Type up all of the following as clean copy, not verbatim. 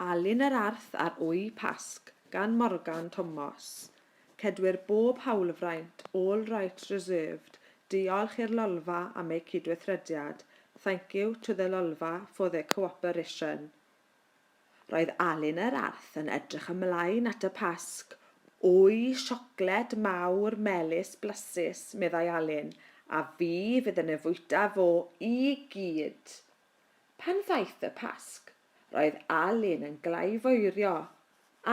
Alun yr Arth ar Wy Pasg gan Morgan Thomas. Cedwir bob hawlfraint, all rights reserved. Diolch i'r Lolfa am ei cydweithrediad. Thank you to the Lolfa for their cooperation. Roedd Alun yr Arth yn edrych ymlaen at y Pasg. Wy siocled mawr melys blasus, meddai Alun, a fi fydd yn y fwyta fo i gyd. Pan ddaeth y Pasg, roedd Alun yn glaifwyrio.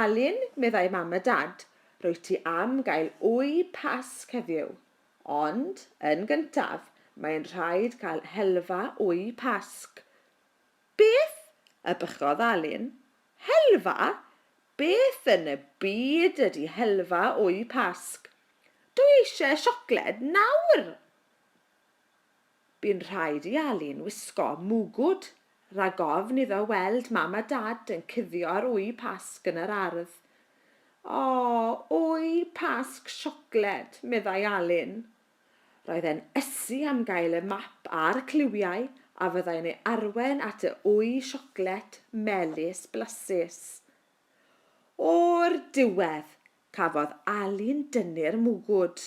Alun, meddai mam a dad, rwyt ti am gael wy Pasg heddiw. Ond, yn gyntaf, mae'n rhaid cael helfa wy Pasg. Beth? Y bychodd Alun. Helfa? Beth yn y byd ydy helfa wy Pasg? Dwi eisiau siocled nawr. Bu'n rhaid i Alun wisgo mwgwd, rhag ofn iddo weld mam a dad yn cuddio ar wy Pasg yn yr ardd. O, wy Pasg siocled, meddai Alun. Roedd e'n ysu am gael y map a'r cliwiau a fyddai'n ei arwen at y wy siocled melys blasus. O'r diwedd, cafodd Alun dynnu'r mwgwd.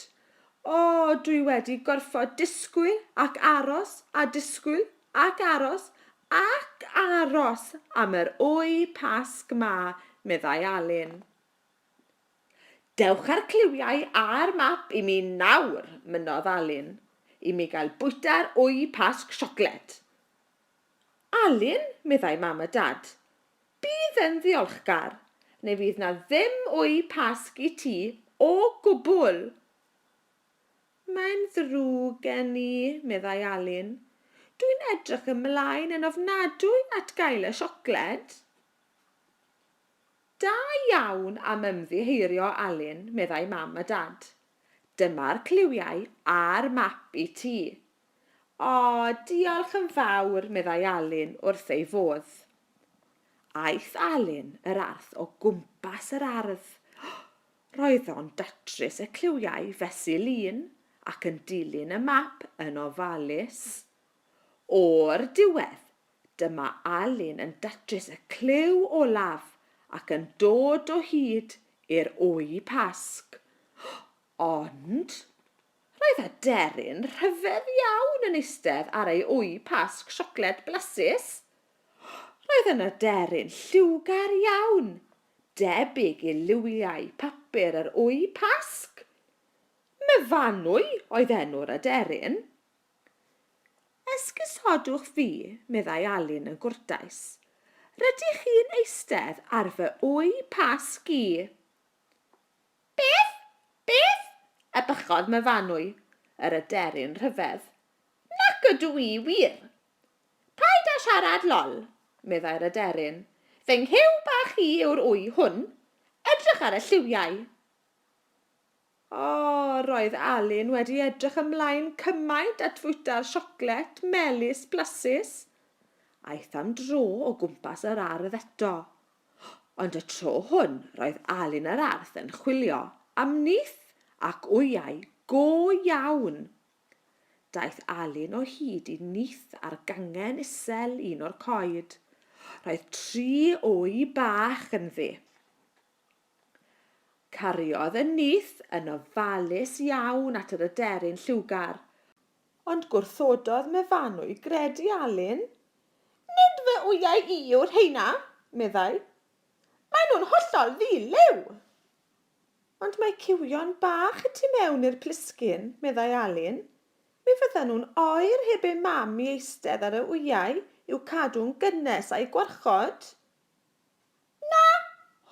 O, dwi wedi gorfod disgwyl ac aros a disgwyl ac aros am yr wy Pasg ma, meddai Alun. Dewch ar cliwiau a'r map i mi nawr, mynnodd Alun, i mi gael bwyta'r wy Pasg siocled. Alun, meddai mam a dad, bydd yn ddiolchgar, neu fydd na ddim wy Pasg i ti o gwbl. Mae'n ddrwg gen i, meddai Alun. Dwi'n edrych ymlaen yn ofnadwy at gael y siocled. Da iawn am ymddiheurio Alun, meddai mam a dad. Dyma'r cliwiau a'r map i ti. O, diolch yn fawr, meddai Alun wrth ei fodd. Aeth Alun yr Arth o gwmpas yr ardd. Roedd o'n datrys y cliwiau fesul un ac yn dilyn y map yn ofalus. O'r diwedd, dyma Alun yn datrys y cliw olaf ac yn dod o hyd i'r wy Pasg. Ond, roedd y deryn rhyfedd iawn yn eistedd ar ei wy Pasg siocled blasus. Roedd yn y deryn lliwgar iawn, debyg i liwiau papur yr wy Pasg. Myfanwy oedd enw'r y deryn. Esgusodwch fi, meddai Alun yn gwrtais. Rydych chi'n eistedd ar fy wy Pasg i? Beth? Beth? Y bychodd myfanwy, yr aderyn rhyfedd. Nac ydw i wir. Paid â siarad lol, meddai'r aderyn. Fy nghyw bach i yw'r wy hwn. Edrych ar y lliwiau. O, roedd Alun wedi edrych ymlaen cymaint at fwyta'r siocled melys blasus. Aeth am dro o gwmpas yr ardd eto. Ond y tro hwn roedd Alun yr Arth yn chwilio am nyth ac wyau go iawn. Daeth Alun o hyd i nyth ar gangen isel un o'r coed. Roedd 3 wy bach ynddi. Cariodd y nyth yn ofalus iawn at yr aderyn lliwgar. Ond gwrthododd myfanwy gredu Alun. Nid fy wyau i yw'r heina, meddai. Maen nhw'n hollol ddilew. Ond mae ciwion bach y tu mewn i'r plisgyn, meddai Alun. Mi fyddan nhw'n oer heb eu mam i eistedd ar y wyau i'w cadw'n gynnes a'i gwarchod. Na,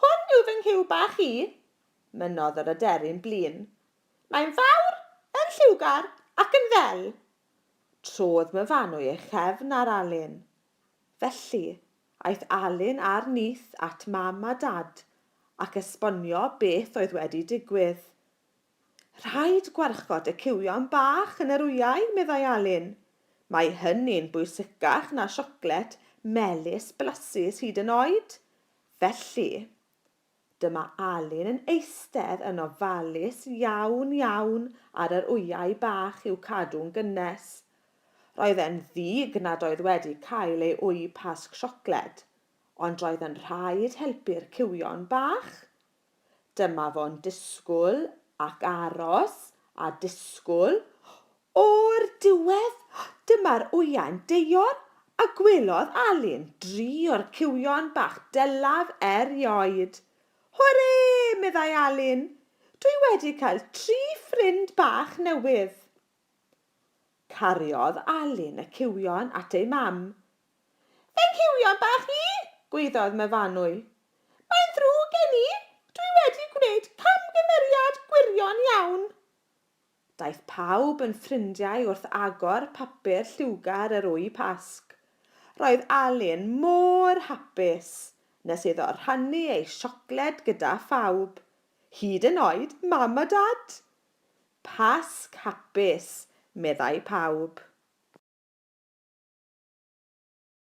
hwn yw fy nghyw bach i, mynnodd yr aderyn blin. Mae'n fawr, yn lliwgar ac yn ddel. Trodd myfanwy ei chefn ar Alun. Felly, aeth Alun a'r nyth at mam a dad ac esbonio beth oedd wedi digwydd. Rhaid gwarchod y ciwion bach yn yr wyau, meddai Alun. Mae hynny'n bwysicach na siocled melys blasus hyd yn oed. Felly, dyma Alun yn eistedd yn ofalus iawn ar yr wyau bach i'w cadw'n gynnes. Roedd e'n ddig nad oedd wedi cael ei wy Pasg siocled, ond roedd yn rhaid helpu'r cywion bach. Dyma fo'n disgwyl ac aros a disgwyl. O'r diwedd, dyma'r wyau'n deuor a gwelodd Alun 3 o'r cywion bach dylaf erioed. Hwrê, meddai Alun, dwi wedi cael 3 ffrind bach newydd. Cariodd Alun y cywion at ei mam. Fy cywion bach i, gwaeddodd Mefanwy. Mae'n ddrwg gen i, dwi wedi gwneud camgymeriad gwirion iawn. Daeth pawb yn ffrindiau wrth agor papur lliwgar yr wy Pasg. Roedd Alun mor hapus nes iddo rhannu ei siocled gyda phawb, hyd yn oed mam a dad. Pasg hapus, meddai pawb.